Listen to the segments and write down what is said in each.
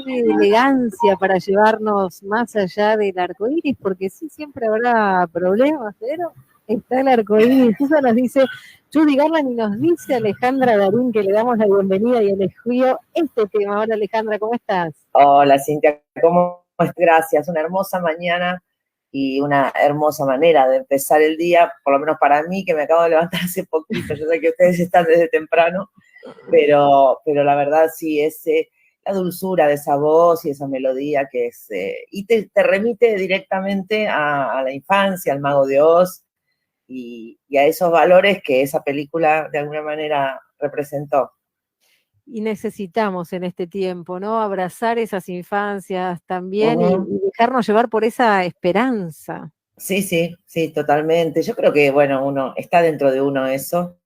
elegancia para llevarnos más allá del arco iris, porque sí, siempre habrá problemas, pero está el arco iris. Eso nos dice Judy Garland y nos dice Alejandra Darín que le damos la bienvenida y eligió este tema. Hola Alejandra, ¿cómo estás? Hola Cintia, ¿cómo estás? Gracias, una hermosa mañana y una hermosa manera de empezar el día, por lo menos para mí, que me acabo de levantar hace poquito. Yo sé que ustedes están desde temprano, pero la verdad sí es la dulzura de esa voz y esa melodía que es, y te remite directamente a la infancia, al Mago de Oz y a esos valores que esa película de alguna manera representó. Y necesitamos en este tiempo, ¿no? Abrazar esas infancias también y dejarnos llevar por esa esperanza. Sí, sí, sí, totalmente. Yo creo que, bueno, uno está dentro de uno eso.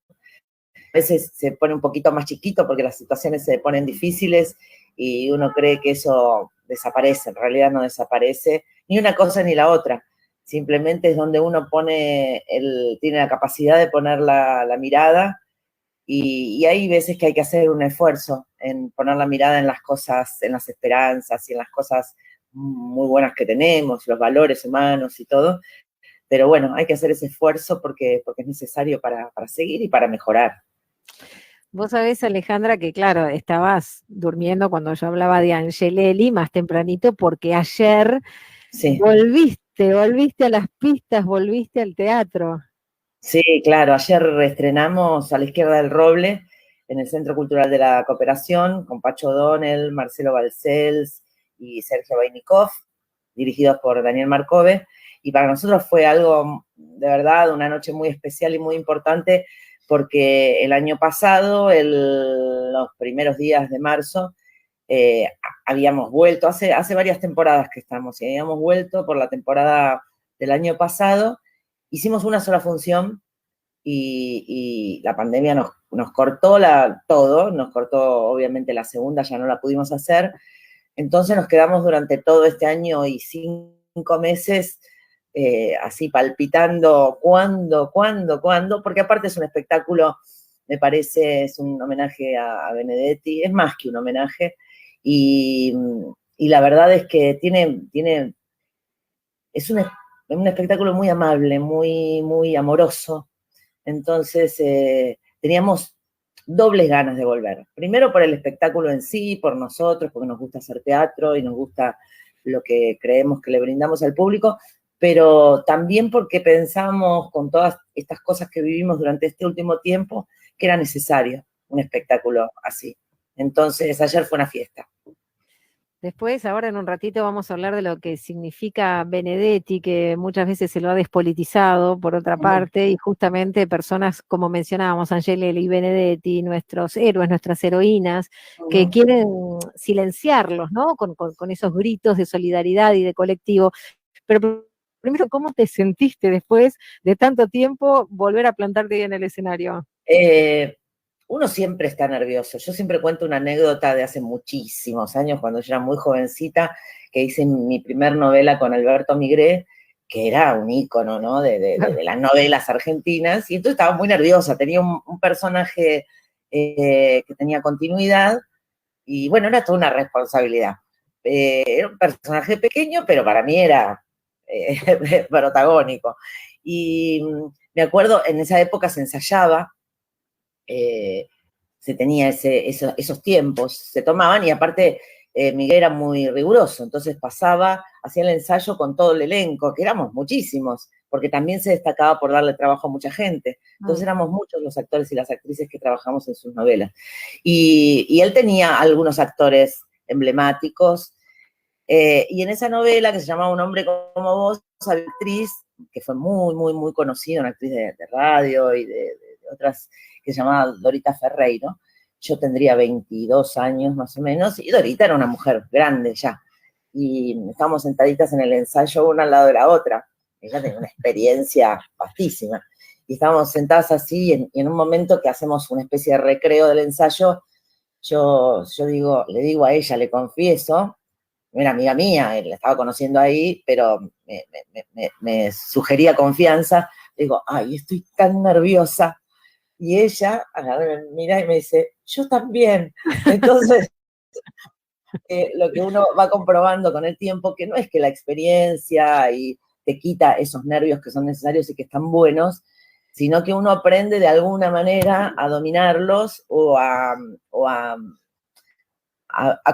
A veces se pone un poquito más chiquito porque las situaciones se ponen difíciles y uno cree que eso desaparece. En realidad no desaparece ni una cosa ni la otra. Simplemente es donde uno tiene la capacidad de poner la mirada y hay veces que hay que hacer un esfuerzo en poner la mirada en las cosas, en las esperanzas y en las cosas muy buenas que tenemos, los valores humanos y todo. Pero bueno, hay que hacer ese esfuerzo porque es necesario para seguir y para mejorar. Vos sabés, Alejandra, que claro, estabas durmiendo cuando yo hablaba de Angelelli más tempranito, porque ayer Sí. volviste a las pistas, volviste al teatro. Sí, claro, ayer estrenamos A la izquierda del roble en el Centro Cultural de la Cooperación con Pacho O'Donnell, Marcelo Balcells y Sergio Bainikov, dirigidos por Daniel Marcove. Y para nosotros fue algo, de verdad, una noche muy especial y muy importante porque el año pasado, los primeros días de marzo, habíamos vuelto, hace varias temporadas que estamos, y habíamos vuelto por la temporada del año pasado. Hicimos una sola función y la pandemia nos cortó todo, nos cortó obviamente la segunda, ya no la pudimos hacer. Entonces nos quedamos durante todo este año y 5 meses así palpitando cuándo, porque aparte es un espectáculo, me parece, es un homenaje a Benedetti, es más que un homenaje, y, y la verdad es que es un espectáculo muy amable, muy amoroso. Entonces teníamos dobles ganas de volver. Primero por el espectáculo en sí, por nosotros, porque nos gusta hacer teatro y nos gusta lo que creemos que le brindamos al público, pero también porque pensamos con todas estas cosas que vivimos durante este último tiempo que era necesario un espectáculo así. Entonces ayer fue una fiesta. Después, ahora en un ratito vamos a hablar de lo que significa Benedetti, que muchas veces se lo ha despolitizado por otra parte, y justamente personas como mencionábamos, Angelelli y Benedetti, nuestros héroes, nuestras heroínas, que quieren silenciarlos, ¿no? Con esos gritos de solidaridad y de colectivo. Pero primero, ¿cómo te sentiste después de tanto tiempo volver a plantarte ahí en el escenario? Uno siempre está nervioso. Yo siempre cuento una anécdota de hace muchísimos años, cuando yo era muy jovencita, que hice mi primer novela con Alberto Migré, que era un ícono, ¿no? de las novelas argentinas, y entonces estaba muy nerviosa. Tenía un personaje que tenía continuidad, y bueno, era toda una responsabilidad. Era un personaje pequeño, pero para mí era protagónico. Y me acuerdo, en esa época se ensayaba, se tenía esos tiempos, se tomaban, y aparte Miguel era muy riguroso, entonces hacía el ensayo con todo el elenco, que éramos muchísimos, porque también se destacaba por darle trabajo a mucha gente. Entonces éramos muchos los actores y las actrices que trabajamos en sus novelas. Y él tenía algunos actores emblemáticos, y en esa novela, que se llamaba Un hombre como vos, había una actriz que fue muy conocida, una actriz de radio y de otras, que se llamaba Dorita Ferreiro. Yo tendría 22 años más o menos, y Dorita era una mujer grande ya. Y estábamos sentaditas en el ensayo una al lado de la otra. Ella tenía una experiencia vastísima. Y estábamos sentadas así, y en un momento que hacemos una especie de recreo del ensayo, yo le digo a ella, le confieso, era amiga mía, la estaba conociendo ahí, pero me sugería confianza. Le digo, ay, estoy tan nerviosa. Y ella me mira y me dice, yo también. Entonces, lo que uno va comprobando con el tiempo, que no es que la experiencia y te quita esos nervios que son necesarios y que están buenos, sino que uno aprende de alguna manera a dominarlos o a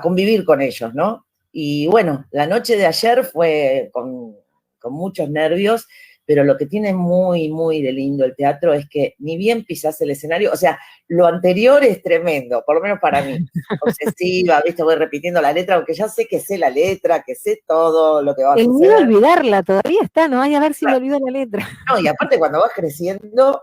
convivir con ellos, ¿no? Y bueno, la noche de ayer fue con muchos nervios, pero lo que tiene muy, muy de lindo el teatro es que ni bien pisás el escenario, o sea, lo anterior es tremendo, por lo menos para mí. Obsesiva, viste, voy repitiendo la letra, aunque ya sé que sé la letra, que sé todo lo que va a El miedo a suceder. olvidarla todavía está, ¿no? Ay, a ver si me olvido la letra. No, y aparte cuando vas creciendo,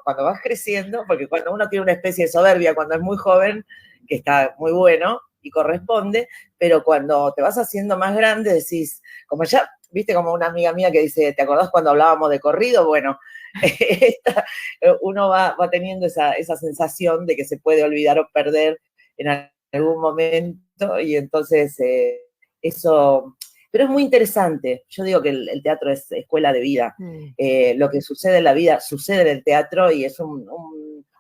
porque cuando uno tiene una especie de soberbia cuando es muy joven, que está muy bueno y corresponde, pero cuando te vas haciendo más grande decís, como ya, viste como una amiga mía que dice, ¿te acordás cuando hablábamos de corrido? Bueno, uno va teniendo esa sensación de que se puede olvidar o perder en algún momento, y entonces eso... Pero es muy interesante. Yo digo que el teatro es escuela de vida. Lo que sucede en la vida sucede en el teatro y es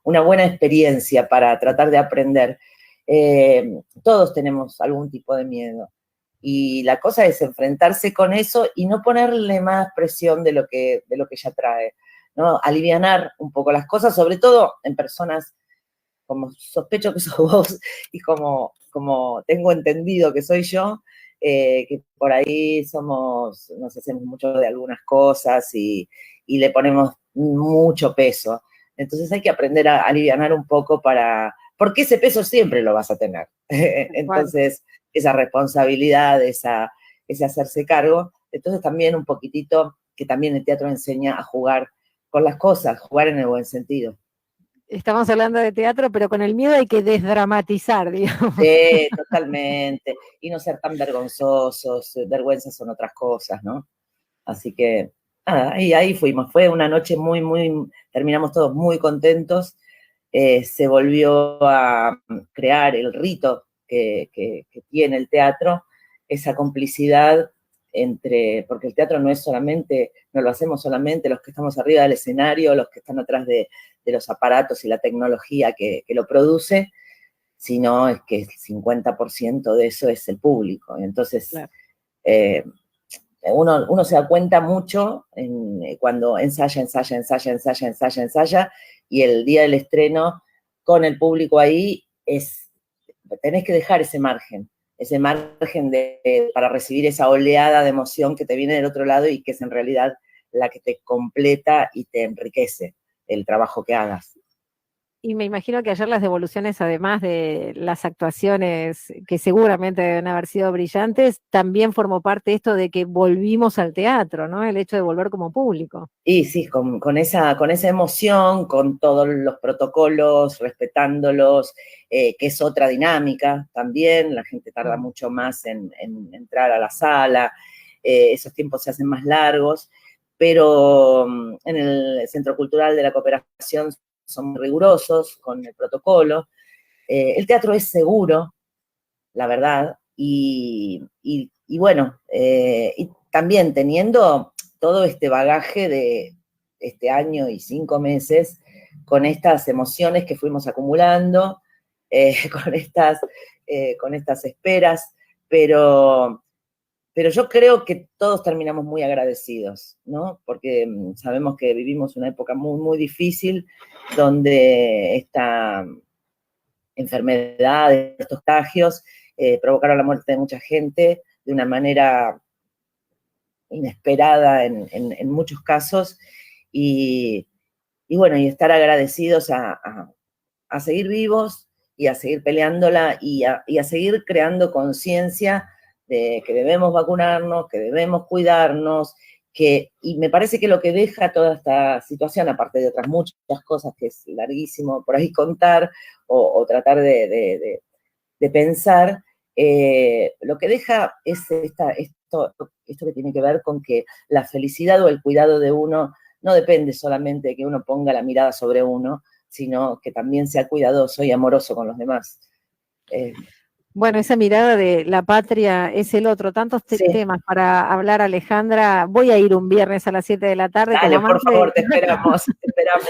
una buena experiencia para tratar de aprender. Todos tenemos algún tipo de miedo. Y la cosa es enfrentarse con eso y no ponerle más presión de lo que ya trae, ¿no? Alivianar un poco las cosas, sobre todo en personas como sospecho que sos vos y como tengo entendido que soy yo, que por ahí nos hacemos mucho de algunas cosas y le ponemos mucho peso. Entonces hay que aprender a alivianar un poco porque ese peso siempre lo vas a tener. Entonces, esa responsabilidad, ese hacerse cargo. Entonces también un poquitito, que también el teatro enseña a jugar con las cosas, jugar en el buen sentido. Estamos hablando de teatro, pero con el miedo hay que desdramatizar, digamos. Sí, totalmente. Y no ser tan vergonzosos, vergüenzas son otras cosas, ¿no? Así que, nada, y ahí fuimos. Fue una noche muy, muy, terminamos todos muy contentos. Se volvió a crear el rito que tiene el teatro, esa complicidad porque el teatro no es solamente, no lo hacemos solamente los que estamos arriba del escenario, los que están atrás de los aparatos y la tecnología que lo produce, sino es que el 50% de eso es el público. Entonces, claro. Uno se da cuenta mucho cuando ensaya, y el día del estreno, con el público ahí, tenés que dejar ese margen para recibir esa oleada de emoción que te viene del otro lado y que es en realidad la que te completa y te enriquece el trabajo que hagas. Y me imagino que ayer las devoluciones, además de las actuaciones que seguramente deben haber sido brillantes, también formó parte esto de que volvimos al teatro, ¿no? El hecho de volver como público. Y sí, con esa emoción, con todos los protocolos, respetándolos, que es otra dinámica también, la gente tarda mucho más en entrar a la sala, esos tiempos se hacen más largos, pero en el Centro Cultural de la Cooperación son rigurosos con el protocolo. El teatro es seguro, la verdad, y bueno, y también teniendo todo este bagaje de este año y 5 meses, con estas emociones que fuimos acumulando, con estas esperas, pero yo creo que todos terminamos muy agradecidos, ¿no? Porque sabemos que vivimos una época muy, muy difícil, donde esta enfermedad, estos contagios, provocaron la muerte de mucha gente de una manera inesperada en muchos casos, y bueno, y estar agradecidos a seguir vivos y a seguir peleándola y a seguir creando conciencia de que debemos vacunarnos, que debemos cuidarnos, y me parece que lo que deja toda esta situación, aparte de otras muchas cosas que es larguísimo por ahí contar o tratar de pensar, lo que deja es esto que tiene que ver con que la felicidad o el cuidado de uno no depende solamente de que uno ponga la mirada sobre uno, sino que también sea cuidadoso y amoroso con los demás. Bueno, esa mirada de la patria es el otro. Tantos Sí, temas para hablar, Alejandra. Voy a ir un viernes a las 7 de la tarde como dale, por amante. favor, te esperamos, te esperamos.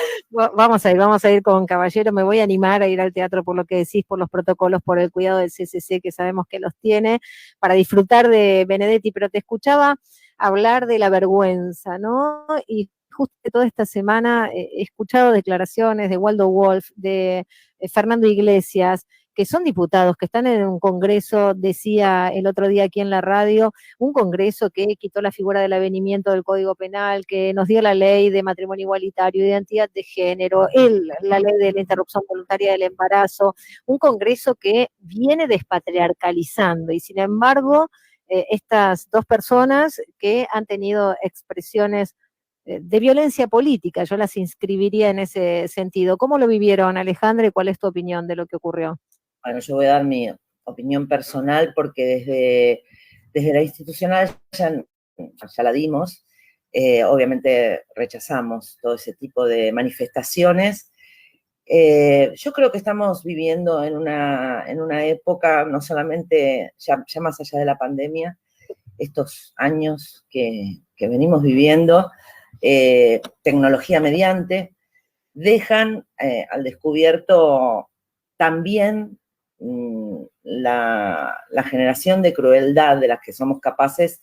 Vamos a ir con Caballero. Me voy a animar a ir al teatro por lo que decís, por los protocolos, por el cuidado del CCC, que sabemos que los tiene, para disfrutar de Benedetti. Pero te escuchaba hablar de la vergüenza, ¿no? Y justo toda esta semana he escuchado declaraciones de Waldo Wolf, de Fernando Iglesias, que son diputados, que están en un congreso, decía el otro día aquí en la radio, un congreso que quitó la figura del avenimiento del Código Penal, que nos dio la ley de matrimonio igualitario, identidad de género, la ley de la interrupción voluntaria del embarazo, un congreso que viene despatriarcalizando y sin embargo estas dos personas que han tenido expresiones de violencia política, yo las inscribiría en ese sentido. ¿Cómo lo vivieron, Alejandra, y cuál es tu opinión de lo que ocurrió? Bueno, yo voy a dar mi opinión personal porque desde la institucional ya la dimos. Obviamente rechazamos todo ese tipo de manifestaciones. Yo creo que estamos viviendo en una época, no solamente ya más allá de la pandemia, estos años que venimos viviendo, tecnología mediante, dejan al descubierto también la generación de crueldad de las que somos capaces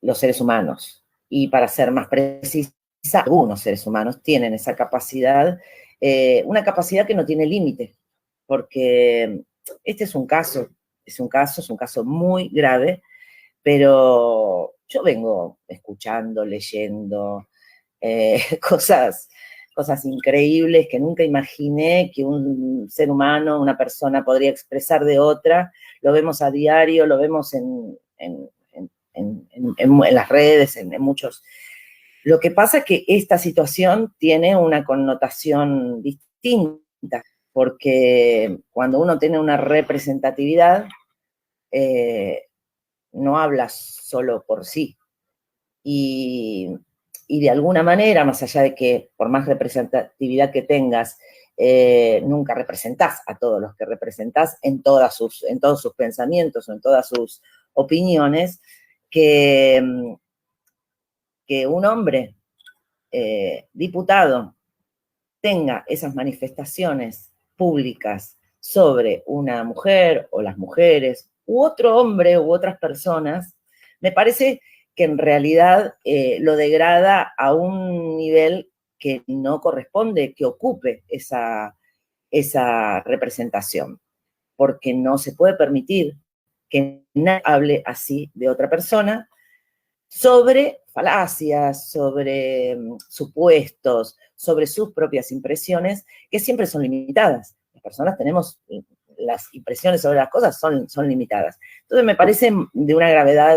los seres humanos. Y para ser más precisa, algunos seres humanos tienen esa capacidad, una capacidad que no tiene límite, porque este es un caso muy grave, pero yo vengo escuchando, leyendo cosas increíbles que nunca imaginé que un ser humano, una persona podría expresar de otra. Lo vemos a diario, lo vemos en las redes, en muchos. Lo que pasa es que esta situación tiene una connotación distinta, porque cuando uno tiene una representatividad, no habla solo por sí. Y de alguna manera, más allá de que por más representatividad que tengas, nunca representás a todos los que representás en todos sus pensamientos o en todas sus opiniones, que un hombre diputado tenga esas manifestaciones públicas sobre una mujer o las mujeres u otro hombre u otras personas, me parece que en realidad lo degrada a un nivel que no corresponde que ocupe esa representación, porque no se puede permitir que nadie hable así de otra persona sobre falacias, sobre supuestos, sobre sus propias impresiones, que siempre son limitadas. Las personas tenemos, las impresiones sobre las cosas son limitadas. Entonces me parece de una gravedad,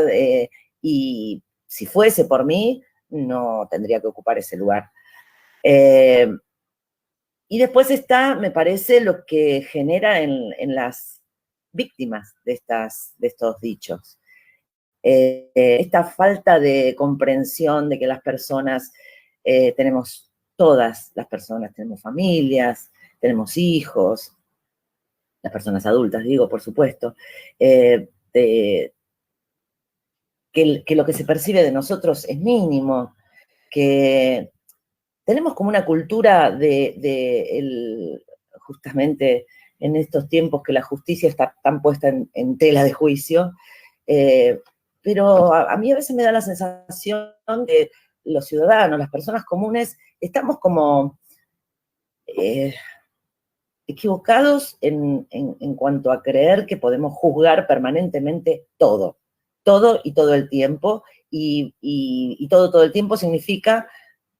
y si fuese por mí, no tendría que ocupar ese lugar. Y después está, me parece, lo que genera en las víctimas de estos dichos. Esta falta de comprensión de que las personas, todas las personas, tenemos familias, tenemos hijos, las personas adultas, digo, por supuesto, que lo que se percibe de nosotros es mínimo, que tenemos como una cultura justamente en estos tiempos que la justicia está tan puesta en tela de juicio, pero a mí a veces me da la sensación de los ciudadanos, las personas comunes, estamos como equivocados en cuanto a creer que podemos juzgar permanentemente todo y todo el tiempo, y todo el tiempo significa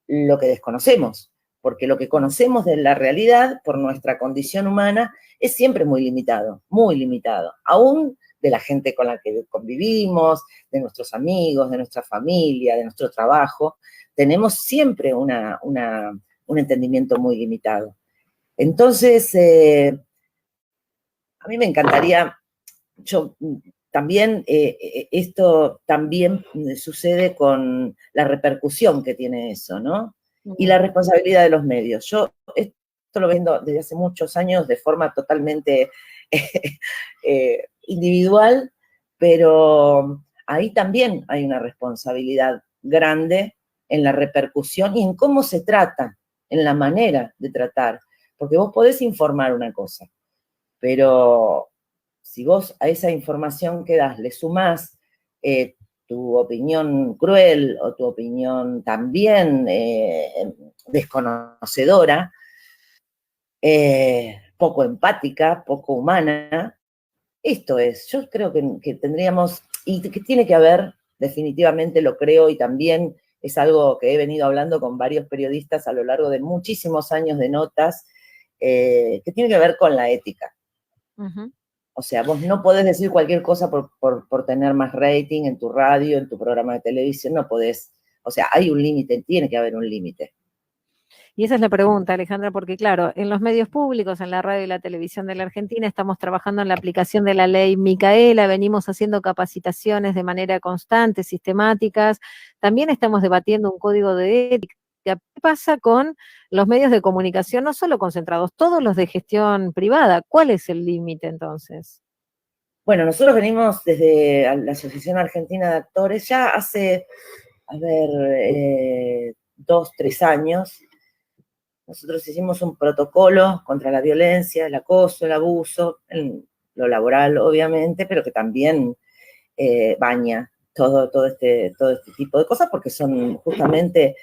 lo que desconocemos, porque lo que conocemos de la realidad por nuestra condición humana es siempre muy limitado, aún de la gente con la que convivimos, de nuestros amigos, de nuestra familia, de nuestro trabajo, tenemos siempre un entendimiento muy limitado. Entonces, a mí me encantaría, también, esto también sucede con la repercusión que tiene eso, ¿no? Y la responsabilidad de los medios. Yo esto lo vendo desde hace muchos años de forma totalmente individual, pero ahí también hay una responsabilidad grande en la repercusión y en cómo se trata, en la manera de tratar. Porque vos podés informar una cosa, pero si vos a esa información que das le sumás tu opinión cruel o tu opinión también desconocedora, poco empática, poco humana, esto es, yo creo que tendríamos, y que tiene que haber, definitivamente lo creo, y también es algo que he venido hablando con varios periodistas a lo largo de muchísimos años de notas, que tiene que ver con la ética. Uh-huh. O sea, vos no podés decir cualquier cosa por tener más rating en tu radio, en tu programa de televisión, no podés. O sea, hay un límite, tiene que haber un límite. Y esa es la pregunta, Alejandra, porque claro, en los medios públicos, en la radio y la televisión de la Argentina, estamos trabajando en la aplicación de la ley Micaela, venimos haciendo capacitaciones de manera constante, sistemáticas, también estamos debatiendo un código de ética. ¿Qué pasa con los medios de comunicación, no solo concentrados, todos los de gestión privada? ¿Cuál es el límite entonces? Bueno, nosotros venimos desde la Asociación Argentina de Actores ya hace, 2, 3 años. Nosotros hicimos un protocolo contra la violencia, el acoso, el abuso, en lo laboral, obviamente, pero que también baña todo este tipo de cosas, porque son justamente,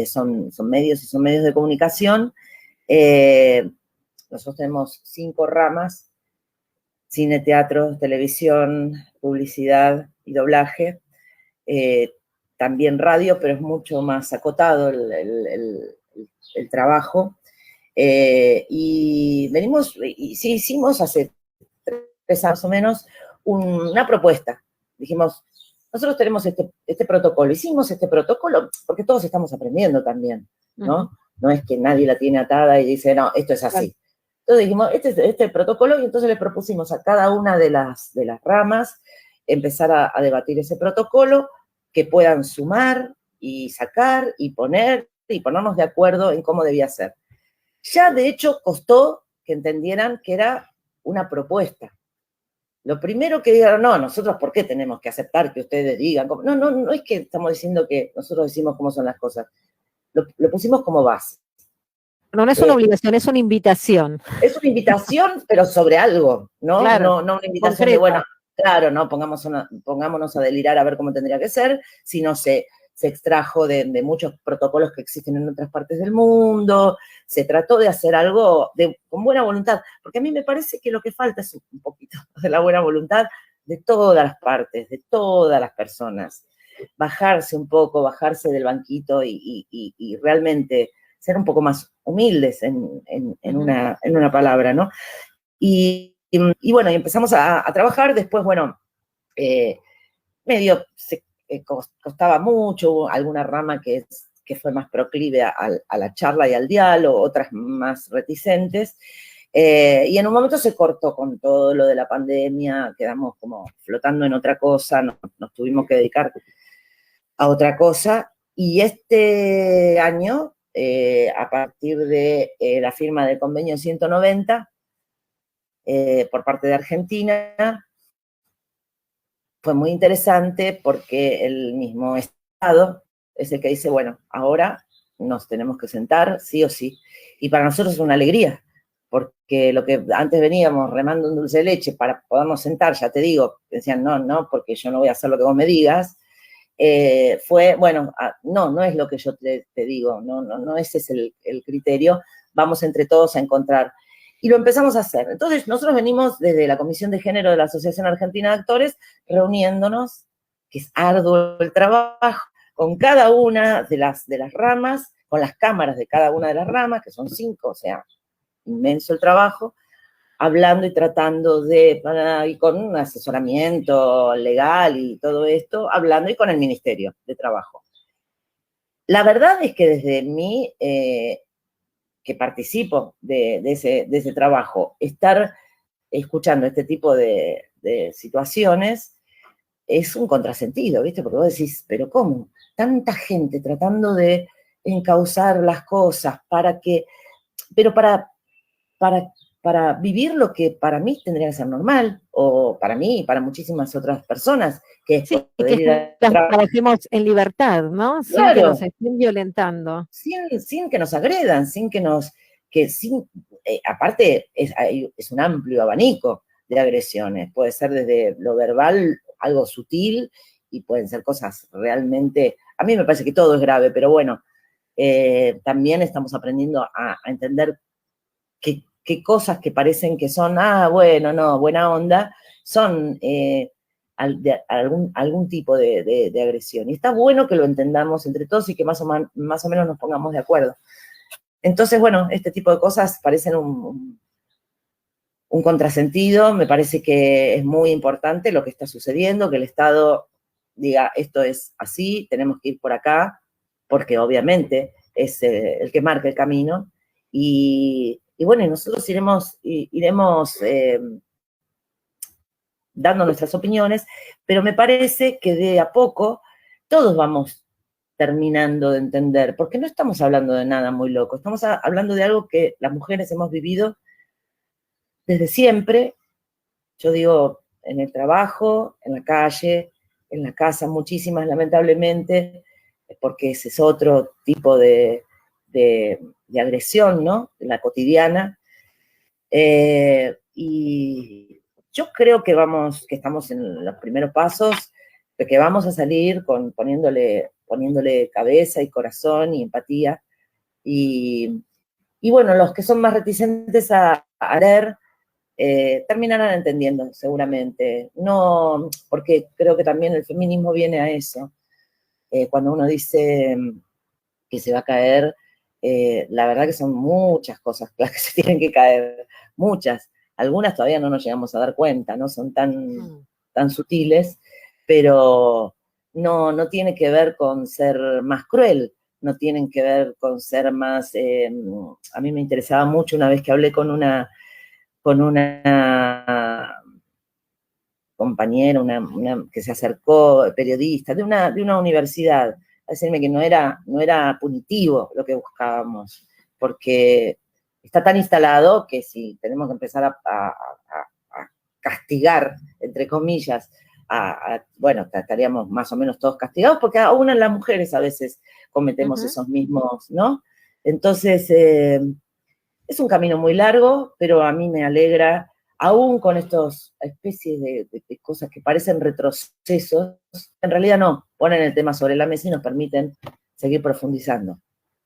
son medios y son medios de comunicación. Nosotros tenemos 5 ramas: cine, teatro, televisión, publicidad y doblaje. También radio, pero es mucho más acotado el trabajo. Y sí hicimos hace 3 años más o menos una propuesta. Dijimos, nosotros tenemos este protocolo. Hicimos este protocolo porque todos estamos aprendiendo también, ¿no? Uh-huh. No es que nadie la tiene atada y dice, no, esto es así. Entonces dijimos, este protocolo, y entonces le propusimos a cada una de las ramas empezar a debatir ese protocolo, que puedan sumar y sacar y ponernos de acuerdo en cómo debía ser. Ya, de hecho, costó que entendieran que era una propuesta. Lo primero que dijeron, no, nosotros, ¿por qué tenemos que aceptar que ustedes digan? No es que estamos diciendo que nosotros decimos cómo son las cosas. Lo pusimos como base. No es una obligación, es una invitación. Es una invitación, pero sobre algo, ¿no? Claro, no una invitación concreta. De, bueno, claro, no pongámonos a delirar a ver cómo tendría que ser, sino se extrajo de muchos protocolos que existen en otras partes del mundo, se trató de hacer algo con buena voluntad, porque a mí me parece que lo que falta es un poquito de la buena voluntad de todas las partes, de todas las personas. Bajarse un poco, bajarse del banquito y realmente ser un poco más humildes en una palabra, ¿no? Y bueno, y empezamos a trabajar. Después, bueno, medio costaba mucho, hubo alguna rama que fue más proclive a la charla y al diálogo, otras más reticentes, y en un momento se cortó con todo lo de la pandemia, quedamos como flotando en otra cosa, nos tuvimos que dedicar a otra cosa, y este año, a partir de la firma del convenio 190, por parte de Argentina, fue muy interesante porque el mismo Estado es el que dice, bueno, ahora nos tenemos que sentar, sí o sí. Y para nosotros es una alegría, porque lo que antes veníamos remando un dulce de leche para podernos sentar, ya te digo, decían, no, porque yo no voy a hacer lo que vos me digas, fue, bueno, no es lo que yo te digo, no ese es el criterio, vamos entre todos a encontrar. Y lo empezamos a hacer. Entonces, nosotros venimos desde la Comisión de Género de la Asociación Argentina de Actores, reuniéndonos, que es arduo el trabajo, con cada una de las ramas, con las cámaras de cada una de las ramas, que son 5, o sea, inmenso el trabajo, hablando y tratando y con un asesoramiento legal y todo esto, hablando y con el Ministerio de Trabajo. La verdad es que desde mí, que participo de ese trabajo, estar escuchando este tipo de situaciones es un contrasentido, ¿viste? Porque vos decís, ¿pero cómo? Tanta gente tratando de encauzar las cosas para para vivir lo que para mí tendría que ser normal, o para mí y para muchísimas otras personas, que es Sí, poder que ir a trabajar. trabajemos en libertad, ¿no? Sin que nos Claro, estén violentando. sin que nos agredan, sin que nos, que sin, aparte es un amplio abanico de agresiones, puede ser desde lo verbal, algo sutil, y pueden ser cosas realmente, a mí me parece que todo es grave, pero bueno, también estamos aprendiendo a entender qué cosas que parecen que son, bueno, no, buena onda, son algún tipo de agresión. Y está bueno que lo entendamos entre todos y que más o menos nos pongamos de acuerdo. Entonces, bueno, este tipo de cosas parecen un contrasentido. Me parece que es muy importante lo que está sucediendo, que el Estado diga, esto es así, tenemos que ir por acá, porque obviamente es el que marca el camino. Y bueno, nosotros iremos dando nuestras opiniones, pero me parece que de a poco todos vamos terminando de entender, porque no estamos hablando de nada muy loco, estamos hablando de algo que las mujeres hemos vivido desde siempre. Yo digo, en el trabajo, en la calle, en la casa, muchísimas lamentablemente, porque ese es otro tipo de agresión, ¿no? La cotidiana. Y yo creo que estamos en los primeros pasos, de que vamos a salir poniéndole cabeza y corazón y empatía. Y, y bueno, los que son más reticentes a leer, terminarán entendiendo seguramente. No, porque creo que también el feminismo viene a eso. Cuando uno dice que se va a caer, la verdad que son muchas cosas las que se tienen que caer, muchas. Algunas todavía no nos llegamos a dar cuenta, no son tan sutiles, pero no tiene que ver con ser más cruel, no tienen que ver con ser más... a mí me interesaba mucho una vez que hablé con una compañera, que se acercó, periodista, de una universidad, a decirme que no era punitivo lo que buscábamos, porque está tan instalado que si tenemos que empezar a castigar, entre comillas, bueno, estaríamos más o menos todos castigados, porque aún en las mujeres a veces cometemos esos mismos, ¿no? Entonces, es un camino muy largo, pero a mí me alegra, aún con estas especies de cosas que parecen retrocesos, en realidad no, ponen el tema sobre la mesa y nos permiten seguir profundizando.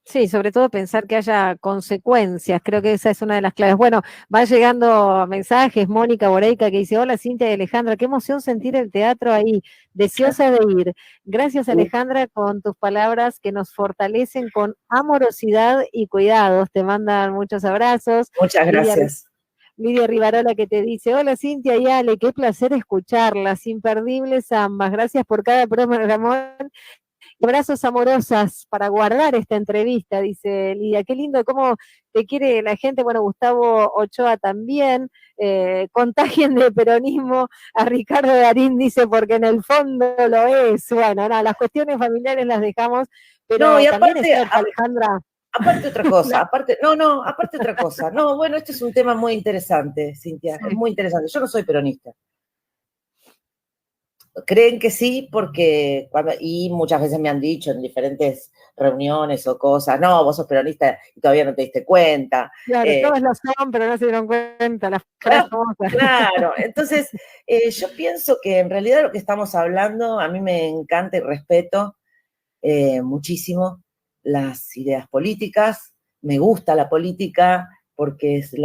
Sí, sobre todo pensar que haya consecuencias, creo que esa es una de las claves. Bueno, van llegando mensajes, Mónica Boreica que dice, hola Cintia y Alejandra, qué emoción sentir el teatro ahí, deseosa de ir. Gracias Alejandra con tus palabras que nos fortalecen con amorosidad y cuidados. Te mandan muchos abrazos. Muchas gracias. Lidia Rivarola que te dice, hola Cintia y Ale, qué placer escucharlas, imperdibles ambas. Gracias por cada programa. Abrazos amorosas para guardar esta entrevista, dice Lidia. Qué lindo cómo te quiere la gente. Bueno, Gustavo Ochoa también. Contagien de peronismo a Ricardo Darín, dice, porque en el fondo lo es. Bueno, no, las cuestiones familiares las dejamos, pero no, y también aparte, es cierto, Alejandra. Aparte otra cosa, aparte otra cosa. No, bueno, este es un tema muy interesante, Cintia, Sí. es muy interesante. Yo no soy peronista. Creen que sí, porque y muchas veces me han dicho en diferentes reuniones o cosas, no, vos sos peronista y todavía no te diste cuenta. Claro, todos lo son, pero no se dieron cuenta, las Claro, famosas. claro. Entonces, yo pienso que en realidad lo que estamos hablando, a mí me encanta y respeto muchísimo las ideas políticas, me gusta la política porque es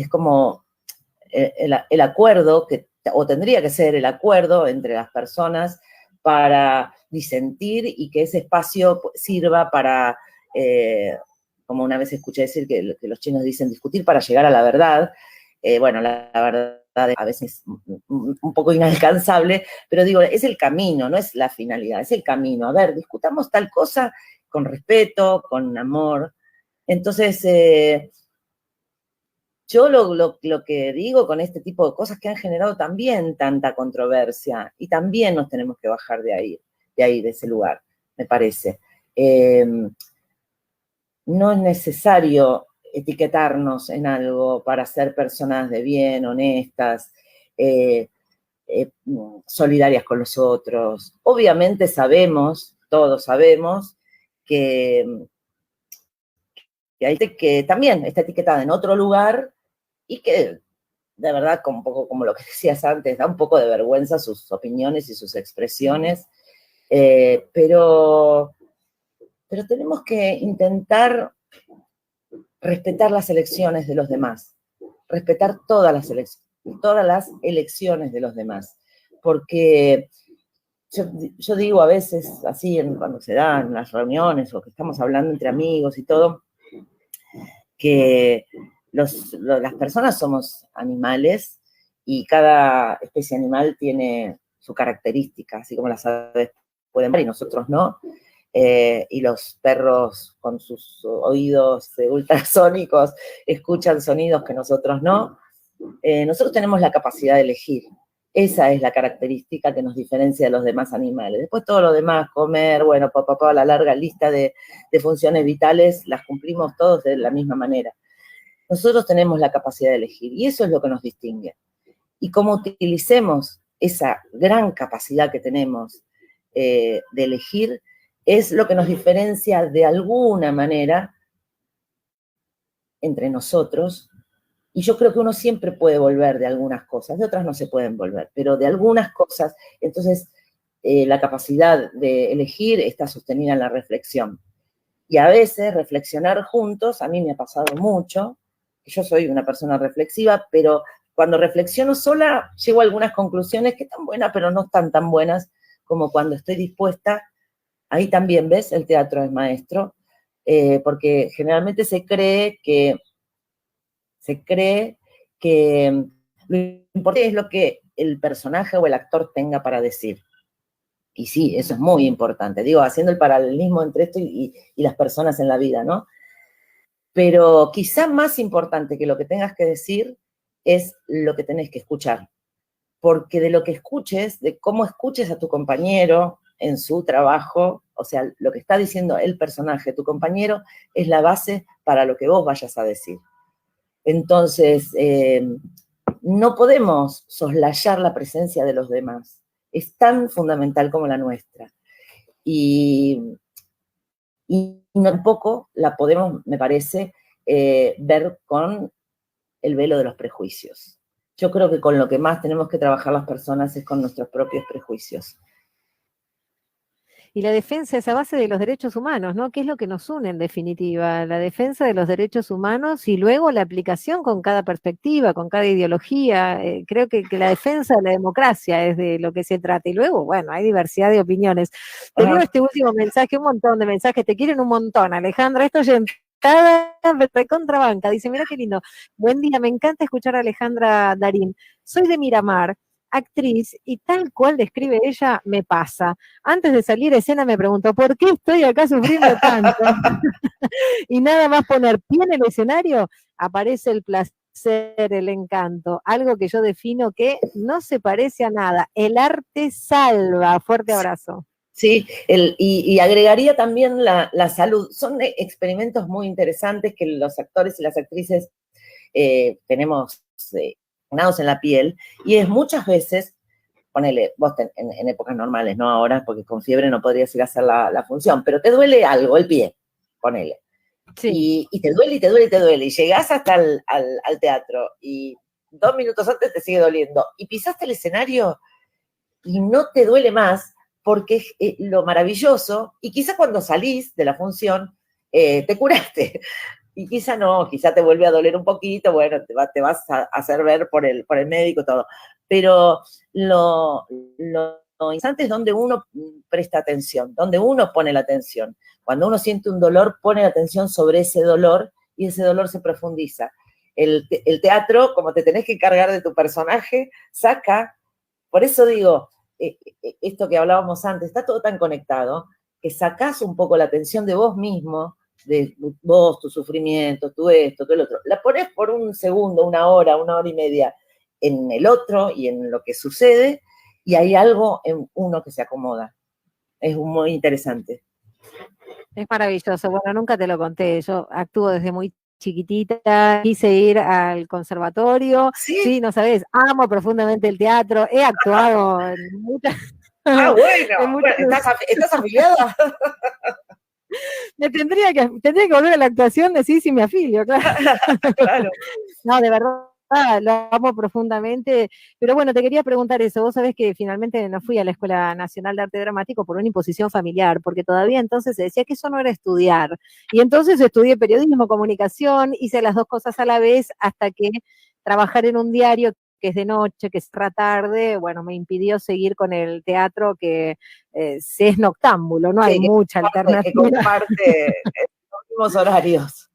como el acuerdo, o tendría que ser el acuerdo entre las personas para disentir y que ese espacio sirva para, como una vez escuché decir que los chinos dicen discutir para llegar a la verdad. Bueno, la verdad a veces un poco inalcanzable, pero digo, es el camino, no es la finalidad, es el camino. A ver, discutamos tal cosa con respeto, con amor. Entonces, yo lo que digo con este tipo de cosas que han generado también tanta controversia, y también nos tenemos que bajar de ese lugar, me parece. No es necesario etiquetarnos en algo para ser personas de bien, honestas, eh, solidarias con los otros. Obviamente sabemos, todos sabemos, que hay gente que también está etiquetada en otro lugar y que, de verdad, un poco como lo que decías antes, da un poco de vergüenza sus opiniones y sus expresiones, pero tenemos que intentar respetar las elecciones de los demás, respetar todas las elecciones de los demás, porque yo digo a veces, así, cuando se dan las reuniones o que estamos hablando entre amigos y todo, que las personas somos animales y cada especie animal tiene su característica, así como las aves pueden ver y nosotros no, y los perros con sus oídos ultrasónicos escuchan sonidos que nosotros no. Nosotros tenemos la capacidad de elegir. Esa es la característica que nos diferencia de los demás animales. Después todo lo demás, comer, bueno, la larga lista de funciones vitales, las cumplimos todos de la misma manera. Nosotros tenemos la capacidad de elegir y eso es lo que nos distingue. Y cómo utilicemos esa gran capacidad que tenemos de elegir es lo que nos diferencia de alguna manera entre nosotros. Y yo creo que uno siempre puede volver de algunas cosas, de otras no se pueden volver, pero de algunas cosas, entonces la capacidad de elegir está sostenida en la reflexión. Y a veces reflexionar juntos, a mí me ha pasado mucho, yo soy una persona reflexiva, pero cuando reflexiono sola llego a algunas conclusiones que están buenas, pero no están tan buenas como cuando estoy dispuesta. Ahí también, ¿ves? El teatro es maestro, porque generalmente se cree que lo importante es lo que el personaje o el actor tenga para decir. Y sí, eso es muy importante. Digo, haciendo el paralelismo entre esto y las personas en la vida, ¿no? Pero quizá más importante que lo que tengas que decir es lo que tenés que escuchar. Porque de lo que escuches, de cómo escuches a tu compañero en su trabajo, o sea, lo que está diciendo el personaje, tu compañero, es la base para lo que vos vayas a decir. Entonces, no podemos soslayar la presencia de los demás. Es tan fundamental como la nuestra. Y tampoco la podemos, me parece, ver con el velo de los prejuicios. Yo creo que con lo que más tenemos que trabajar las personas es con nuestros propios prejuicios. Y la defensa es a base de los derechos humanos, ¿no? ¿Qué es lo que nos une en definitiva? La defensa de los derechos humanos y luego la aplicación con cada perspectiva, con cada ideología. Creo que la defensa de la democracia es de lo que se trata. Y luego, bueno, hay diversidad de opiniones. Te leo este último mensaje, un montón de mensajes, te quieren un montón, Alejandra. Esto ya recontrabanca. Dice, mira qué lindo. Buen día, me encanta escuchar a Alejandra Darín. Soy de Miramar, actriz, y tal cual describe ella, me pasa. Antes de salir a escena me pregunto, ¿por qué estoy acá sufriendo tanto? Y nada más poner pie en el escenario, aparece el placer, el encanto, algo que yo defino que no se parece a nada. El arte salva. Fuerte abrazo. Sí, y agregaría también la salud. Son experimentos muy interesantes que los actores y las actrices tenemos ganados en la piel, y es muchas veces, ponele, vos en épocas normales, no ahora, porque con fiebre no podrías ir a hacer la función, pero te duele algo, el pie, ponele. Sí. Y te duele, y te duele, y te duele, y llegás hasta al teatro, y 2 minutos antes te sigue doliendo, y pisaste el escenario, y no te duele más, porque es lo maravilloso, y quizá cuando salís de la función, te curaste. Y quizá no, quizá te vuelve a doler un poquito, bueno, te vas a hacer ver por el médico, todo. Pero lo interesante es donde uno presta atención, donde uno pone la atención. Cuando uno siente un dolor, pone la atención sobre ese dolor y ese dolor se profundiza. El teatro, como te tenés que encargar de tu personaje, saca, por eso digo, esto que hablábamos antes, está todo tan conectado, que sacás un poco la atención de vos mismo, de vos, tu sufrimiento, tu esto, tu el otro. La pones por un segundo, una hora y media en el otro y en lo que sucede, y hay algo en uno que se acomoda. Es muy interesante. Es maravilloso. Bueno, nunca te lo conté. Yo actúo desde muy chiquitita, quise ir al conservatorio, Sí, sí, no sabés, amo profundamente el teatro, he actuado en muchas, bueno, en muchos, ¿estás afiliada? tendría que volver a la actuación, decir si me afilio, claro. Claro. No, de verdad, lo amo profundamente, pero bueno, te quería preguntar eso, vos sabés que finalmente no fui a la Escuela Nacional de Arte Dramático por una imposición familiar, porque todavía entonces se decía que eso no era estudiar, y entonces estudié periodismo, comunicación, hice las dos cosas a la vez hasta que trabajar en un diario que es de noche, que es tarde, bueno, me impidió seguir con el teatro que se es noctámbulo, no hay Sí, mucha que alternativa. comparte los mismos horarios.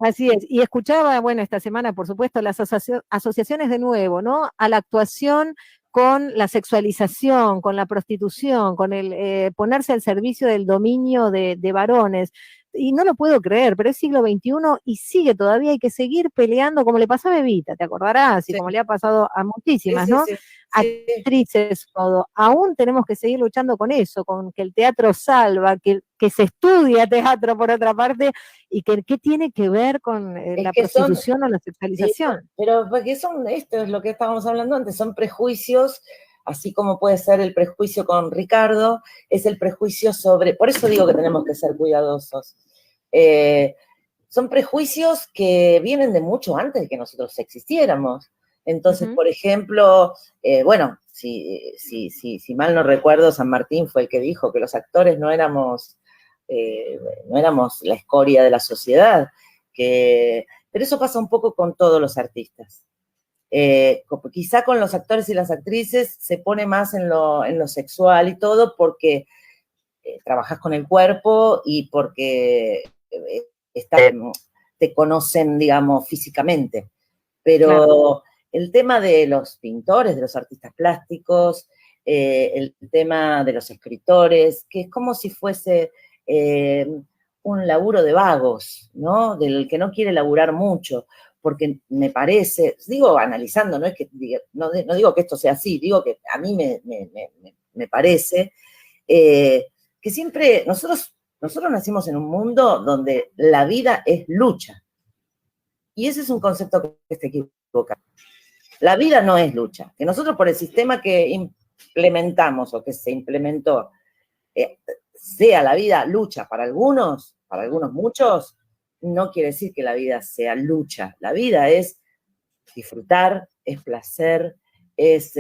Así es, y escuchaba, bueno, esta semana, por supuesto, las asociaciones de nuevo, ¿no? A la actuación con la sexualización, con la prostitución, con el ponerse al servicio del dominio de varones. Y no lo puedo creer, pero es siglo XXI y sigue todavía, hay que seguir peleando, como le pasó a Bebita, te acordarás, y Sí, como le ha pasado a sí, muchísimas, sí, ¿no? sí, sí. Actrices, todo. Aún tenemos que seguir luchando con eso, con que el teatro salva, que se estudia teatro por otra parte, y que qué tiene que ver con Es la que son, prostitución o la sexualización. pero porque esto es lo que estábamos hablando antes, son prejuicios, así como puede ser el prejuicio con Ricardo, es el prejuicio sobre, por eso digo que tenemos que ser cuidadosos. Son prejuicios que vienen de mucho antes de que nosotros existiéramos. Entonces, por ejemplo, bueno, si mal no recuerdo, San Martín fue el que dijo que los actores no éramos la escoria de la sociedad, pero eso pasa un poco con todos los artistas. Quizá con los actores y las actrices se pone más en lo sexual y todo porque trabajas con el cuerpo y porque está, te conocen, digamos, físicamente. Pero claro, el tema de los pintores, de los artistas plásticos, el tema de los escritores, que es como si fuese un laburo de vagos, ¿no? Del que no quiere laburar mucho, porque me parece, digo analizando, no es que no digo que esto sea así, digo que a mí me parece que siempre nosotros nacimos en un mundo donde la vida es lucha. Y ese es un concepto que se equivoca. La vida no es lucha. Que nosotros por el sistema que implementamos o que se implementó, sea la vida lucha para algunos muchos, no quiere decir que la vida sea lucha. La vida es disfrutar, es placer, es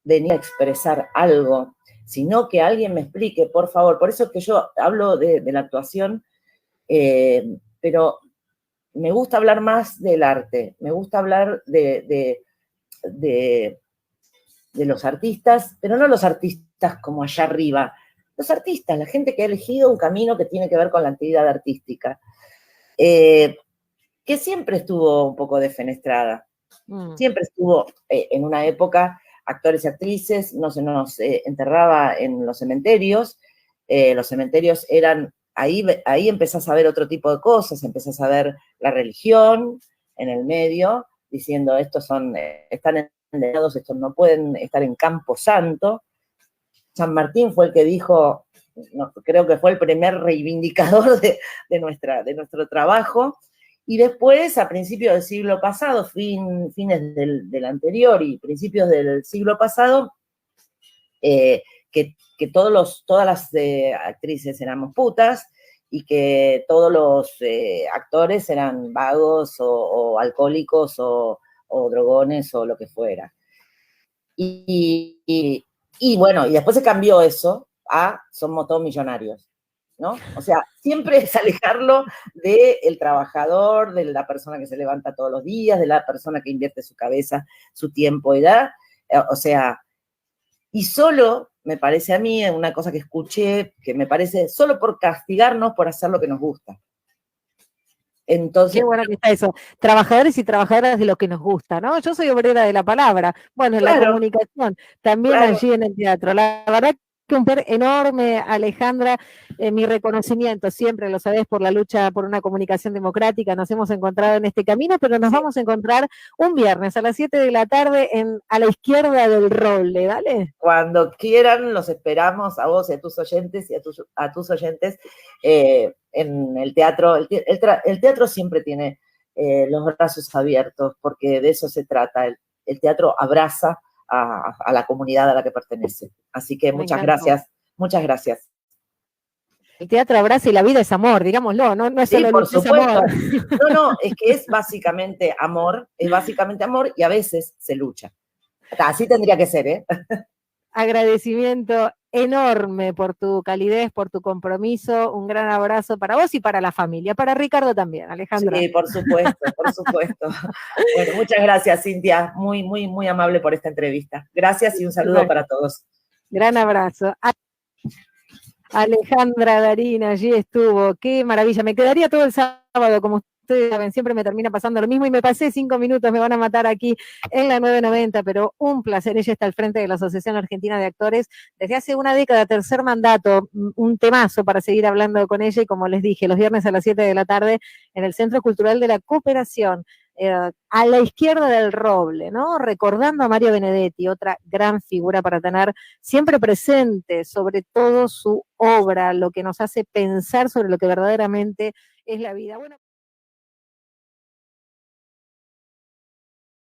venir a expresar algo, sino que alguien me explique, por favor. Por eso es que yo hablo de la actuación, pero me gusta hablar más del arte, me gusta hablar de los artistas, pero no los artistas como allá arriba, los artistas, la gente que ha elegido un camino que tiene que ver con la actividad artística, que siempre estuvo un poco defenestrada. Siempre estuvo en una época actores y actrices, no se nos enterraba en los cementerios eran, ahí empezás a ver otro tipo de cosas, empezás a ver la religión en el medio, diciendo estos están endenados, estos no pueden estar en Campo Santo. San Martín fue el que dijo, no, creo que fue el primer reivindicador de nuestro trabajo. Y después, a principios del siglo pasado, fines del anterior y principios del siglo pasado, que todas las actrices éramos putas y que todos los actores eran vagos o alcohólicos o drogones o lo que fuera. Y bueno, y después se cambió eso a somos todos millonarios, ¿no? O sea, siempre es alejarlo del trabajador, de la persona que se levanta todos los días, de la persona que invierte su cabeza, su tiempo y da. O sea, y solo, me parece a mí, una cosa que escuché, que me parece, solo por castigarnos por hacer lo que nos gusta. Entonces, qué bueno que está eso. Trabajadores y trabajadoras de lo que nos gusta, ¿no? Yo soy obrera de la palabra. Bueno, en la claro, comunicación, también claro. allí en el teatro. La verdad que un placer enorme, Alejandra, mi reconocimiento siempre, lo sabés, por la lucha por una comunicación democrática, nos hemos encontrado en este camino, pero nos vamos a encontrar un viernes a las 7 de la tarde a la izquierda del Roble, ¿dale? Cuando quieran, los esperamos a vos y a tus oyentes a tus oyentes en el teatro. El teatro siempre tiene los brazos abiertos, porque de eso se trata. El teatro abraza a la comunidad a la que pertenece. Así que muchas gracias, muchas gracias. El teatro abraza y la vida es amor, digámoslo, no es solo por luz, supuesto. es amor. No, es que es básicamente amor y a veces se lucha. Así tendría que ser, ¿eh? Agradecimiento enorme por tu calidez, por tu compromiso, un gran abrazo para vos y para la familia, para Ricardo también, Alejandra. Sí, por supuesto, por supuesto. Bueno, muchas gracias, Cintia, muy, muy, muy amable por esta entrevista. Gracias y un saludo para todos. Gran abrazo. Alejandra Darín allí estuvo, qué maravilla, me quedaría todo el sábado, como ustedes saben, siempre me termina pasando lo mismo y me pasé 5 minutos, me van a matar aquí en la 990, pero un placer. Ella está al frente de la Asociación Argentina de Actores desde hace una década, tercer mandato, un temazo para seguir hablando con ella y como les dije, los viernes a las 7 de la tarde en el Centro Cultural de la Cooperación, a la izquierda del Roble, ¿no? Recordando a Mario Benedetti, otra gran figura para tener siempre presente, sobre todo su obra, lo que nos hace pensar sobre lo que verdaderamente es la vida. Bueno,